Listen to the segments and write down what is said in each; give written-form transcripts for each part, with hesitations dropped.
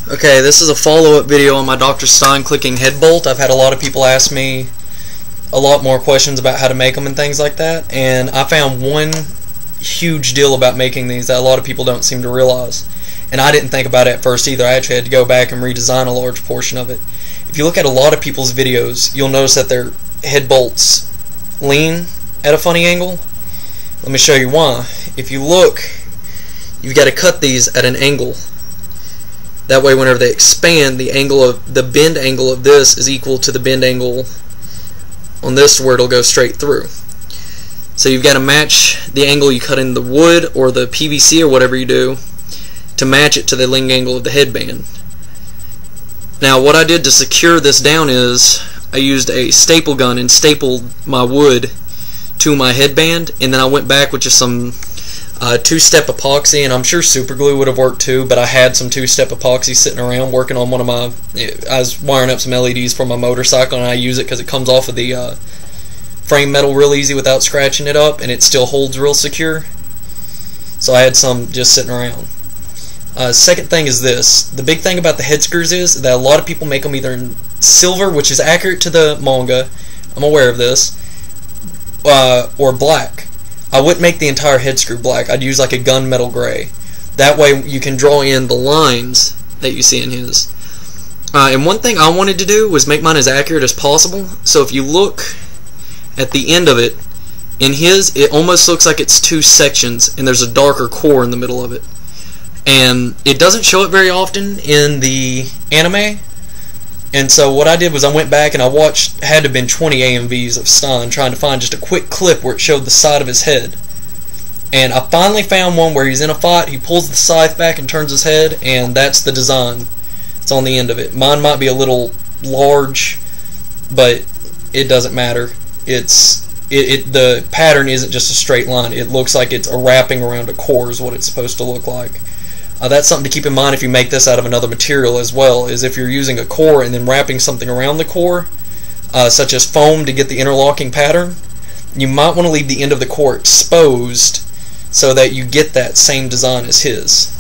Okay, this is a follow-up video on my Dr. Stein clicking head bolt. I've had a lot of people ask me a lot more questions about how to make them and things like that, and I found one huge deal about making these that a lot of people don't seem to realize. And I didn't think about it at first either. I actually had to go back and redesign a large portion of it. If you look at a lot of people's videos, you'll notice that their head bolts lean at a funny angle. Let me show you why. If you look, you've got to cut these at an angle. That way whenever they expand, the bend angle of this is equal to the bend angle on this where it'll go straight through. So you've got to match the angle you cut in the wood or the PVC or whatever you do to match it to the lean angle of the headband. Now what I did to secure this down is I used a staple gun and stapled my wood to my headband, and then I went back with just some two-step epoxy, and I'm sure super glue would have worked too, but I had some two-step epoxy sitting around working on one of my, I was wiring up some LEDs for my motorcycle, and I use it because it comes off of the frame metal real easy without scratching it up, and it still holds real secure. So I had some just sitting around. Second thing is this. The big thing about the head screws is that a lot of people make them either in silver, which is accurate to the manga, I'm aware of this, or black. I wouldn't make the entire head screw black. I'd use like a gunmetal gray. That way you can draw in the lines that you see in his. And one thing I wanted to do was make mine as accurate as possible. So if you look at the end of it, in his, it almost looks like it's two sections, and there's a darker core in the middle of it. And it doesn't show it very often in the anime. And so what I did was I went back and I watched, had to have been 20 AMVs of Stein trying to find just a quick clip where it showed the side of his head. And I finally found one where he's in a fight, he pulls the scythe back and turns his head, and that's the design. It's on the end of it. Mine might be a little large, but it doesn't matter. The pattern isn't just a straight line. It looks like it's a wrapping around a core is what it's supposed to look like. That's something to keep in mind if you make this out of another material as well, is if you're using a core and then wrapping something around the core, such as foam to get the interlocking pattern, you might want to leave the end of the core exposed so that you get that same design as his.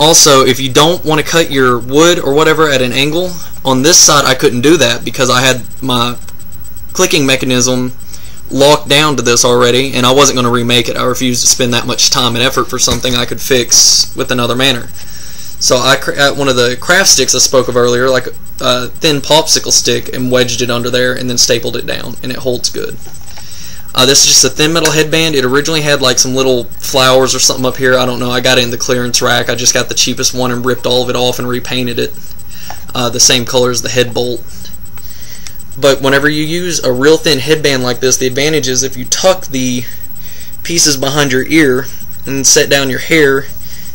Also, if you don't want to cut your wood or whatever at an angle, on this side I couldn't do that because I had my clicking mechanism locked down to this already, and I wasn't going to remake it. I refused to spend that much time and effort for something I could fix with another manner. So I one of the craft sticks I spoke of earlier, like a thin popsicle stick, and wedged it under there and then stapled it down, and it holds good. This is just a thin metal headband. It originally had like some little flowers or something up here. I don't know. I got it in the clearance rack. I just got the cheapest one and ripped all of it off and repainted it the same color as the head bolt. But whenever you use a real thin headband like this, the advantage is if you tuck the pieces behind your ear and set down your hair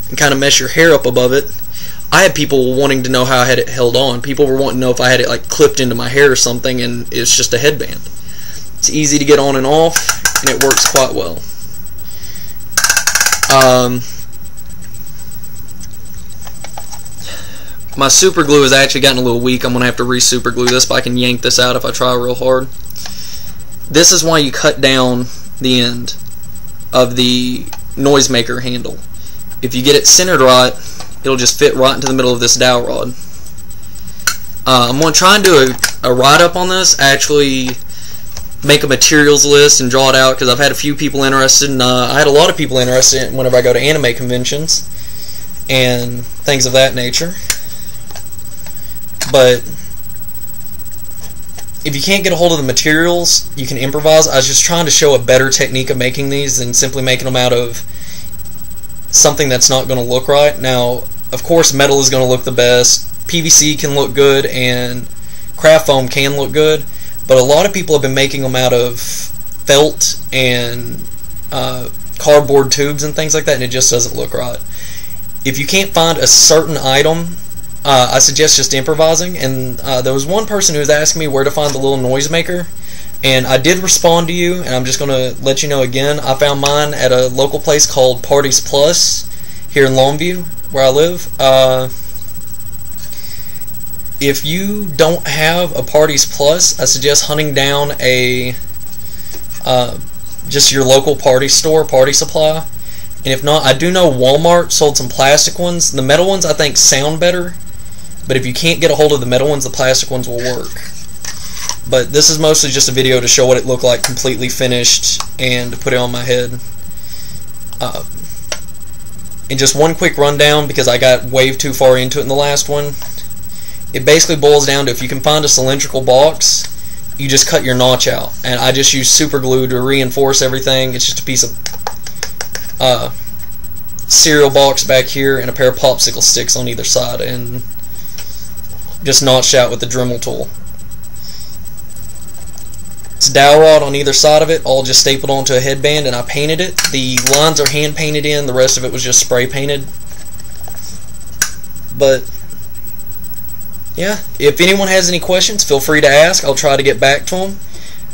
and kind of mesh your hair up above it. I had people wanting to know how I had it held on. People were wanting to know if I had it like clipped into my hair or something, and it's just a headband. It's easy to get on and off, and it works quite well. My super glue has actually gotten a little weak. I'm going to have to re-super glue this, but I can yank this out if I try real hard. This is why you cut down the end of the noisemaker handle. If you get it centered right, it'll just fit right into the middle of this dowel rod. I'm going to try and do a write-up on this, actually make a materials list and draw it out, because I've had a few people interested, and I had a lot of people interested whenever I go to anime conventions and things of that nature. But if you can't get a hold of the materials, you can improvise. I was just trying to show a better technique of making these than simply making them out of something that's not going to look right. Now, of course, metal is going to look the best. PVC can look good, and craft foam can look good. But a lot of people have been making them out of felt and cardboard tubes and things like that, and it just doesn't look right. If you can't find a certain item, I suggest just improvising. And there was one person who was asking me where to find the little noisemaker, and I did respond to you, and I'm just going to let you know again. I found mine at a local place called Parties Plus here in Longview, where I live. If you don't have a Parties Plus, I suggest hunting down a just your local party store, Party Supply, And if not, I do know Walmart sold some plastic ones. The metal ones I think sound better, but if you can't get a hold of the metal ones, the plastic ones will work. But this is mostly just a video to show what it looked like completely finished and to put it on my head. And just one quick rundown, because I got way too far into it in the last one. It basically boils down to, if you can find a cylindrical box, you just cut your notch out. And I just use super glue to reinforce everything. It's just a piece of cereal box back here and a pair of popsicle sticks on either side, and just notched out with the Dremel tool. It's dowel rod on either side of it, all just stapled onto a headband, and I painted it. The lines are hand painted in, the rest of it was just spray painted. But yeah, if anyone has any questions, feel free to ask. I'll try to get back to them.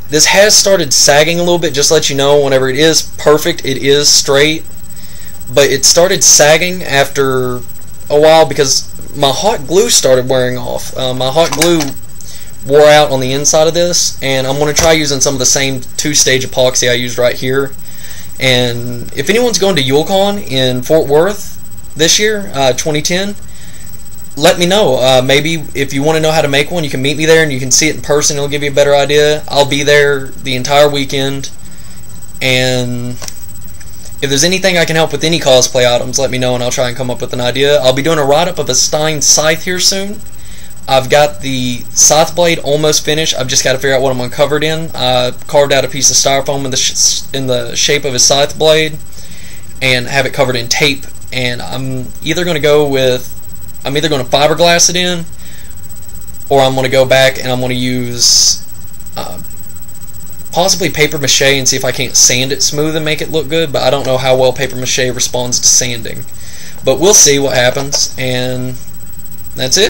This has started sagging a little bit, just to let you know. Whenever it is perfect, it is straight, but it started sagging after a while because my hot glue started wearing off. My hot glue wore out on the inside of this, and I'm going to try using some of the same two-stage epoxy I used right here. And if anyone's going to YuleCon in Fort Worth this year, 2010, let me know. Maybe if you want to know how to make one, you can meet me there and you can see it in person. It'll give you a better idea. I'll be there the entire weekend, and if there's anything I can help with any cosplay items, let me know and I'll try and come up with an idea. I'll be doing a write-up of a Stein scythe here soon. I've got the scythe blade almost finished. I've just got to figure out what I'm going to cover it in. I carved out a piece of styrofoam in the shape of a scythe blade and have it covered in tape. And I'm either going to fiberglass it in, or I'm going to go back and I'm going to use possibly paper mache and see if I can't sand it smooth and make it look good. But I don't know how well paper mache responds to sanding. But we'll see what happens, and that's it.